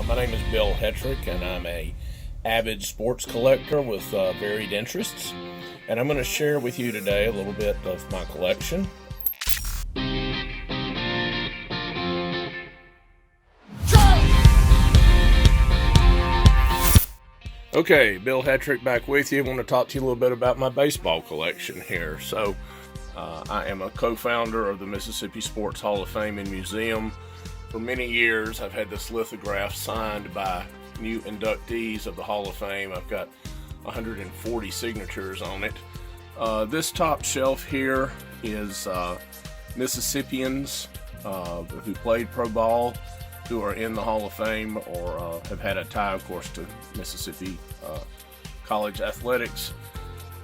My name is Bill Hetrick, and I'm a avid sports collector with varied interests. And I'm going to share with you today a little bit of my collection. Okay, Bill Hetrick back with you. I want to talk to you a little bit about my baseball collection here. So, I am a co-founder of the Mississippi Sports Hall of Fame and Museum. For many years, I've had this lithograph signed by new inductees of the Hall of Fame. I've got 140 signatures on it. This top shelf here is Mississippians who played pro ball, who are in the Hall of Fame or have had a tie, of course, to Mississippi college athletics.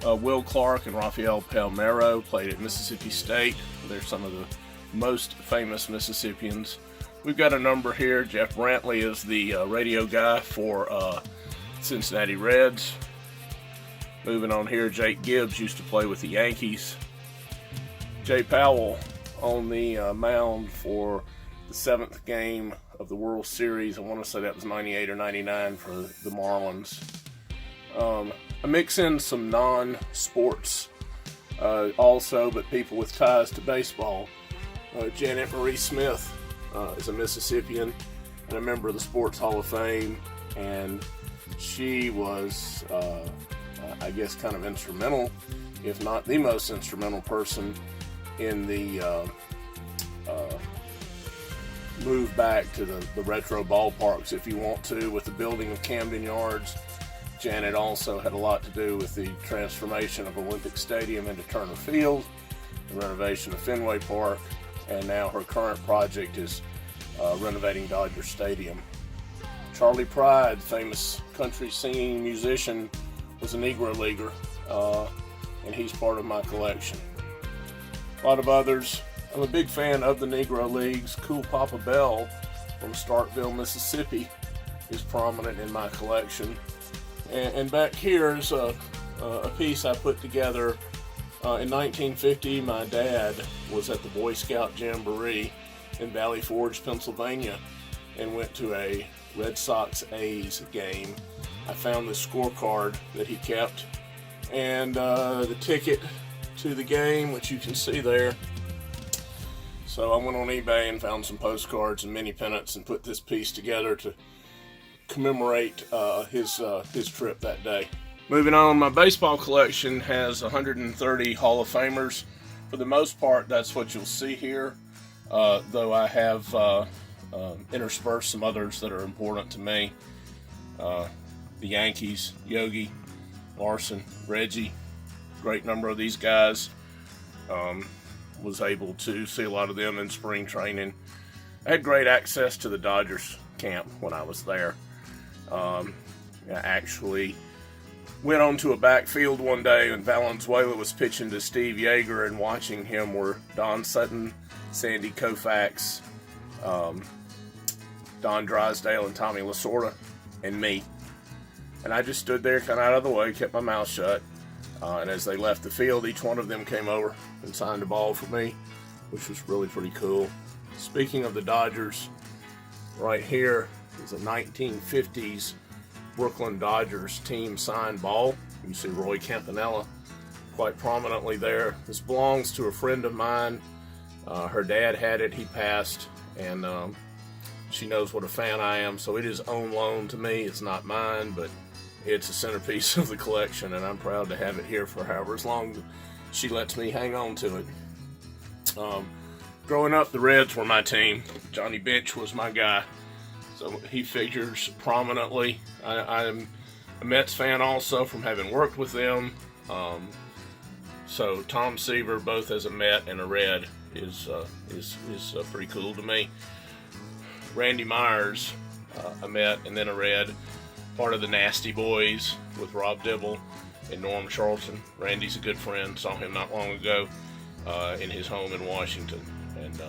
Will Clark and Rafael Palmeiro played at Mississippi State. They're some of the most famous Mississippians. We've got a number here. Jeff Brantley is the radio guy for Cincinnati Reds. Moving on here, Jake Gibbs used to play with the Yankees. Jay Powell on the mound for the 7th game of the World Series. I want to say that was 98 or 99 for the Marlins. I mix in some non-sports also, but people with ties to baseball. Janet Marie Smith is a Mississippian and a member of the Sports Hall of Fame, and she was, I guess, kind of instrumental, if not the most instrumental person in the move back to the retro ballparks, if you want to, with the building of Camden Yards. Janet also had a lot to do with the transformation of Olympic Stadium into Turner Field, the renovation of Fenway Park, and now her current project is renovating Dodger Stadium. Charlie Pride, famous country singing musician, was a Negro Leaguer, and he's part of my collection. A lot of others. I'm a big fan of the Negro Leagues. Cool Papa Bell from Starkville, Mississippi is prominent in my collection. And back here is a piece I put together in 1950. My dad was at the Boy Scout Jamboree in Valley Forge, Pennsylvania, and went to a Red Sox-A's game. I found the scorecard that he kept and the ticket to the game, which you can see there. So I went on eBay and found some postcards and mini pennants and put this piece together to commemorate his trip that day. Moving on, my baseball collection has 130 Hall of Famers. For the most part, that's what you'll see here, though I have interspersed some others that are important to me. The Yankees, Yogi, Larson, Reggie, great number of these guys. Was able to see a lot of them in spring training. I had great access to the Dodgers camp when I was there. I actually went onto a backfield one day and Valenzuela was pitching to Steve Yeager, and watching him were Don Sutton, Sandy Koufax, Don Drysdale, and Tommy Lasorda, and me. And I just stood there kind of out of the way, kept my mouth shut. And as they left the field, each one of them came over and signed a ball for me, which was really pretty cool. Speaking of the Dodgers, right here is a 1950s Brooklyn Dodgers team signed ball. You see Roy Campanella quite prominently there. This belongs to a friend of mine. Her dad had it, he passed, and she knows what a fan I am, so it is on loan to me. It's not mine, but it's a centerpiece of the collection, and I'm proud to have it here for however long she lets me hang on to it. Growing up, the Reds were my team. Johnny Bench was my guy, so he figures prominently. I'm a Mets fan also from having worked with them. So Tom Seaver, both as a Met and a Red, is pretty cool to me. Randy Myers, a Met and then a Red, part of the Nasty Boys with Rob Dibble and Norm Charlton. Randy's a good friend. Saw him not long ago in his home in Washington, and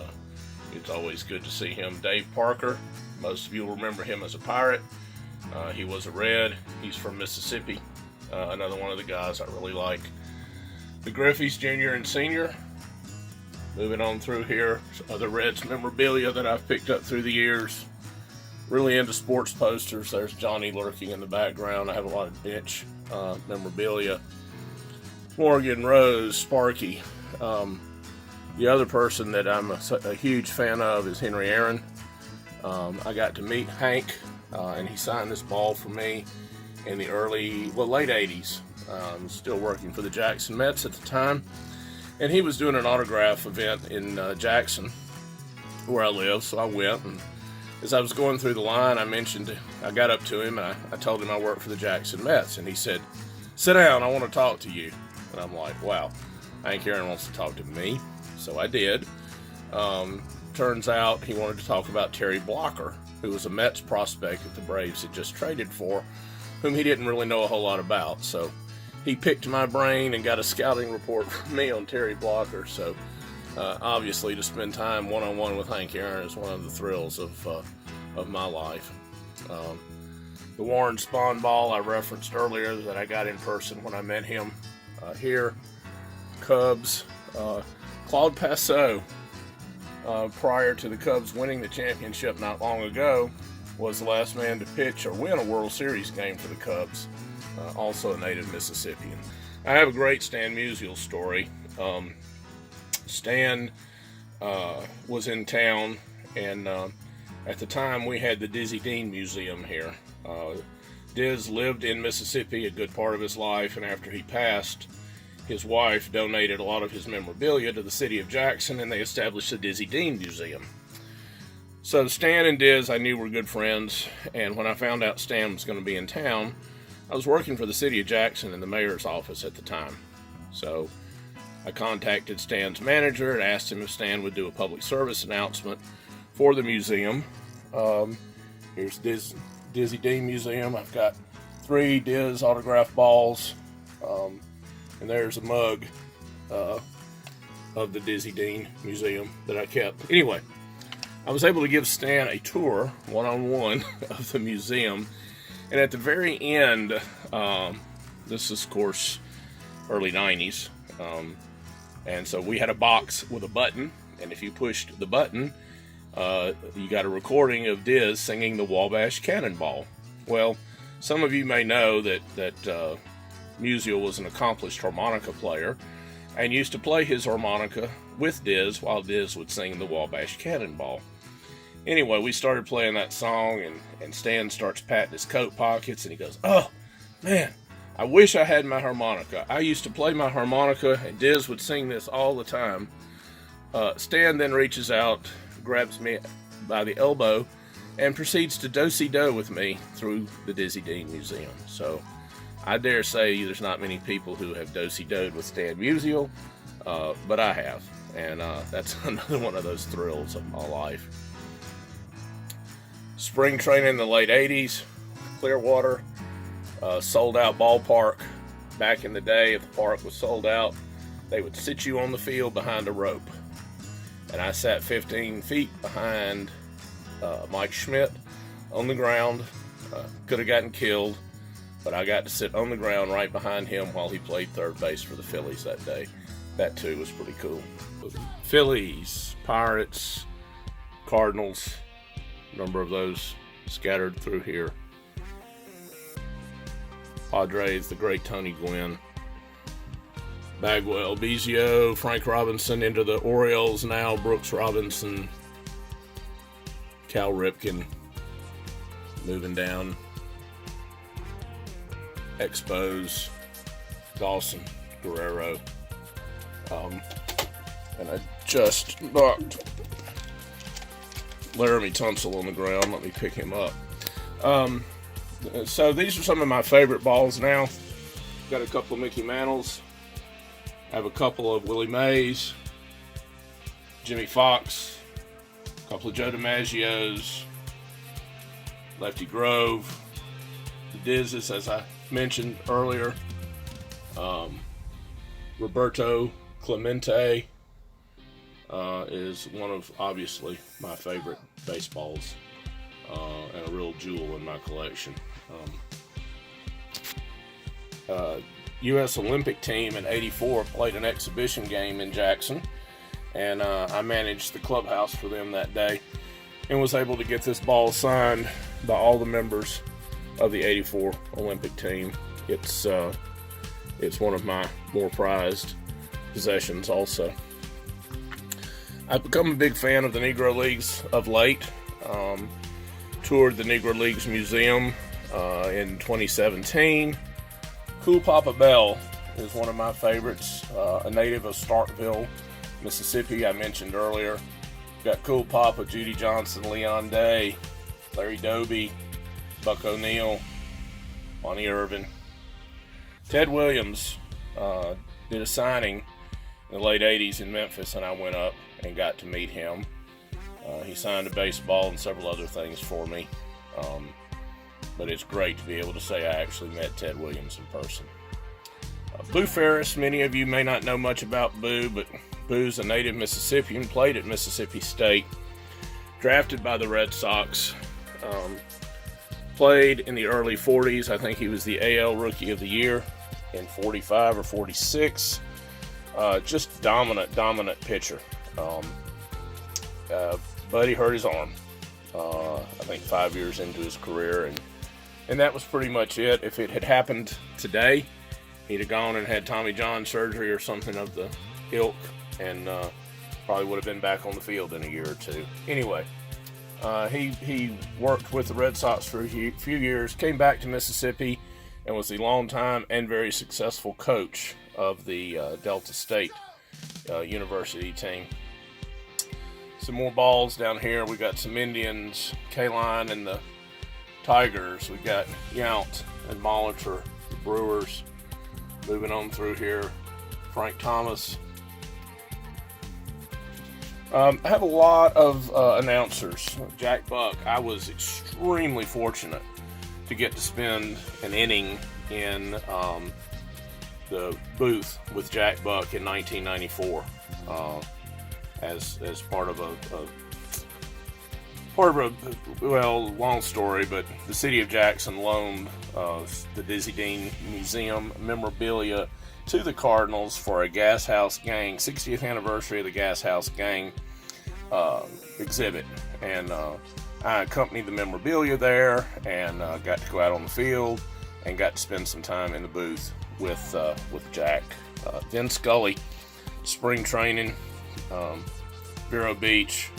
it's always good to see him. Dave Parker, most of you will remember him as a Pirate. He was a Red. He's from Mississippi. Another one of the guys I really like. The Griffeys, Jr. and Sr. Moving on through here, other Reds memorabilia that I've picked up through the years. really into sports posters. There's Johnny lurking in the background. I have a lot of bench memorabilia. Morgan, Rose, Sparky. The other person that I'm a huge fan of is Henry Aaron. I got to meet Hank, and he signed this ball for me in the late 80s. I was still working for the Jackson Mets at the time, and he was doing an autograph event in Jackson, where I live, so I went, and as I was going through the line, I got up to him, and I told him I worked for the Jackson Mets, and he said, "Sit down, I want to talk to you." And I'm like, wow, Hank Aaron wants to talk to me. So I did. Turns out he wanted to talk about Terry Blocker, who was a Mets prospect that the Braves had just traded for, whom he didn't really know a whole lot about. So he picked my brain and got a scouting report from me on Terry Blocker. So obviously, to spend time one-on-one with Hank Aaron is one of the thrills of my life. The Warren Spahn ball I referenced earlier that I got in person when I met him here. Cubs. Claude Passeau, prior to the Cubs winning the championship not long ago, was the last man to pitch or win a World Series game for the Cubs, also a native Mississippian. I have a great Stan Musial story. Stan was in town, and at the time we had the Dizzy Dean Museum here. Diz lived in Mississippi a good part of his life, and after he passed, his wife donated a lot of his memorabilia to the city of Jackson, and they established the Dizzy Dean Museum. So Stan and Diz I knew were good friends, and when I found out Stan was going to be in town, I was working for the city of Jackson in the mayor's office at the time. So I contacted Stan's manager and asked him if Stan would do a public service announcement for the museum. Here's Dizzy Dean Museum. I've got 3 Diz autograph balls. And there's a mug of the Dizzy Dean Museum that I kept. Anyway, I was able to give Stan a tour, one-on-one, of the museum. And at the very end, this is, of course, early 90s. And so we had a box with a button. And if you pushed the button, you got a recording of Diz singing the Wabash Cannonball. Well, some of you may know that Musial was an accomplished harmonica player and used to play his harmonica with Diz while Diz would sing the Wabash Cannonball. Anyway, we started playing that song, and Stan starts patting his coat pockets, and he goes, "Oh, man, I wish I had my harmonica. I used to play my harmonica, and Diz would sing this all the time." Stan then reaches out, grabs me by the elbow, and proceeds to do-si-do with me through the Dizzy Dean Museum. So I dare say there's not many people who have do-si-doed with Stan Musial, but I have, and that's another one of those thrills of my life. Spring training in the late 80s, Clearwater, sold out ballpark. Back in the day, if the park was sold out, they would sit you on the field behind a rope. And I sat 15 feet behind Mike Schmidt on the ground. Could have gotten killed, but I got to sit on the ground right behind him while he played third base for the Phillies that day. That too was pretty cool. Phillies, Pirates, Cardinals, a number of those scattered through here. Padres, the great Tony Gwynn. Bagwell, Biggio, Frank Robinson into the Orioles now, Brooks Robinson, Cal Ripken moving down. Expos, Dawson, Guerrero. And I just knocked Laramie Tunsil on the ground. Let me pick him up. So these are some of my favorite balls now. Got a couple of Mickey Mantles. I have a couple of Willie Mays, Jimmy Fox, a couple of Joe DiMaggios, Lefty Grove, the Dizzes, as I mentioned earlier, Roberto Clemente is one of, obviously, my favorite baseballs, and a real jewel in my collection. U.S. Olympic team in '84 played an exhibition game in Jackson, and I managed the clubhouse for them that day and was able to get this ball signed by all the members of the '84 Olympic team. It's one of my more prized possessions also. I've become a big fan of the Negro Leagues of late. Toured the Negro Leagues Museum in 2017. Cool Papa Bell is one of my favorites, a native of Starkville, Mississippi, I mentioned earlier. Got Cool Papa, Judy Johnson, Leon Day, Larry Doby, Buck O'Neill, Bonnie Irvin. Ted Williams did a signing in the late 80s in Memphis, and I went up and got to meet him. He signed a baseball and several other things for me. But it's great to be able to say I actually met Ted Williams in person. Boo Ferris, many of you may not know much about Boo, but Boo's a native Mississippian, played at Mississippi State, drafted by the Red Sox, played in the early 40s. I think he was the AL Rookie of the Year in 45 or 46. Just dominant pitcher. But he hurt his arm, I think 5 years into his career, and that was pretty much it. If it had happened today, he'd have gone and had Tommy John surgery or something of the ilk, and probably would have been back on the field in a year or two. Anyway, he worked with the Red Sox for a few years, came back to Mississippi, and was the longtime and very successful coach of the Delta State University team. Some more balls down here. We got some Indians, K-Line and the Tigers. We got Yount and Molitor, the Brewers. Moving on through here, Frank Thomas. I have a lot of announcers. Jack Buck. I was extremely fortunate to get to spend an inning in the booth with Jack Buck in 1994. As part of a long story, but the city of Jackson loaned the Dizzy Dean Museum memorabilia to the Cardinals for a Gas House Gang 60th anniversary of the Gas House Gang exhibit, and I accompanied the memorabilia there, and got to go out on the field and got to spend some time in the booth with Jack. Vin Scully, spring training. Vero Beach.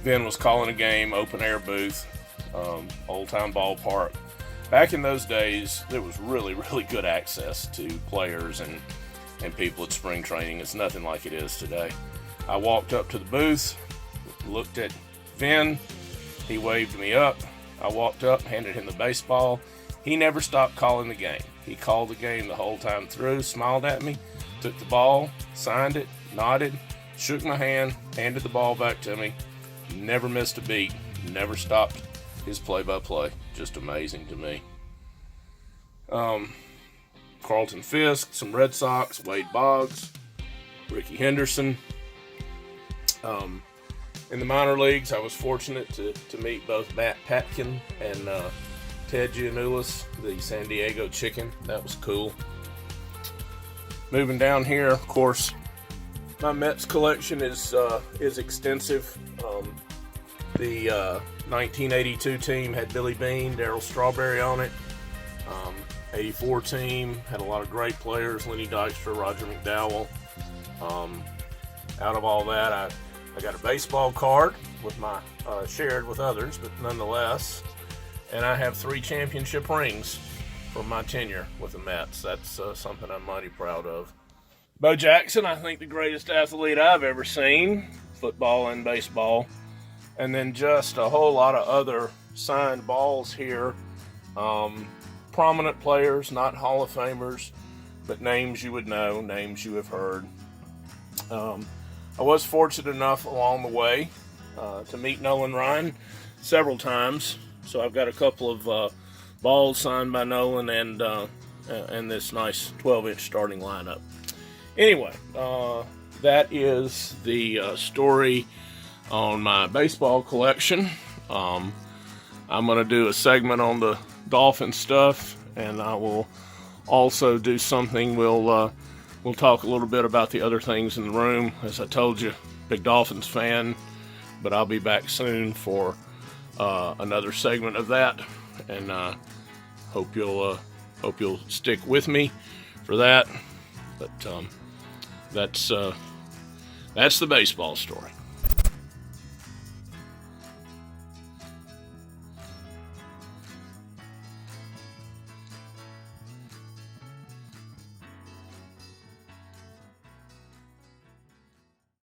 Vin was calling a game, open air booth, Old Town Ballpark. Back in those days, there was really good access to players and people at spring training. It's nothing like it is today. I walked up to the booth, looked at Vin. He waved me up. I walked up, handed him the baseball. He never stopped calling the game. He called the game the whole time through, smiled at me, took the ball, signed it, nodded, shook my hand, handed the ball back to me. Never missed a beat. Never stopped his play-by-play. Just amazing to me. Carlton Fisk, some Red Sox, Wade Boggs, Ricky Henderson. In the minor leagues, I was fortunate to meet both Matt Patkin and Ted Giannoulis, the San Diego Chicken. That was cool. Moving down here, of course, my Mets collection is extensive. The 1982 team had Billy Beane, Darryl Strawberry on it. 84 team had a lot of great players, Lenny Dykstra, Roger McDowell. Out of all that, I got a baseball card with my shared with others, but nonetheless. And I have 3 championship rings from my tenure with the Mets. That's something I'm mighty proud of. Bo Jackson, I think the greatest athlete I've ever seen, football and baseball. And then just a whole lot of other signed balls here. Prominent players, not Hall of Famers, but names you would know, names you have heard. I was fortunate enough along the way to meet Nolan Ryan several times. So I've got a couple of balls signed by Nolan and this nice 12-inch starting lineup. Anyway, that is the story on my baseball collection. I'm going to do a segment on the Dolphin stuff, and I will also do something. We'll talk a little bit about the other things in the room. As I told you, big Dolphins fan, but I'll be back soon for another segment of that, and hope you'll stick with me for that. But that's the baseball story.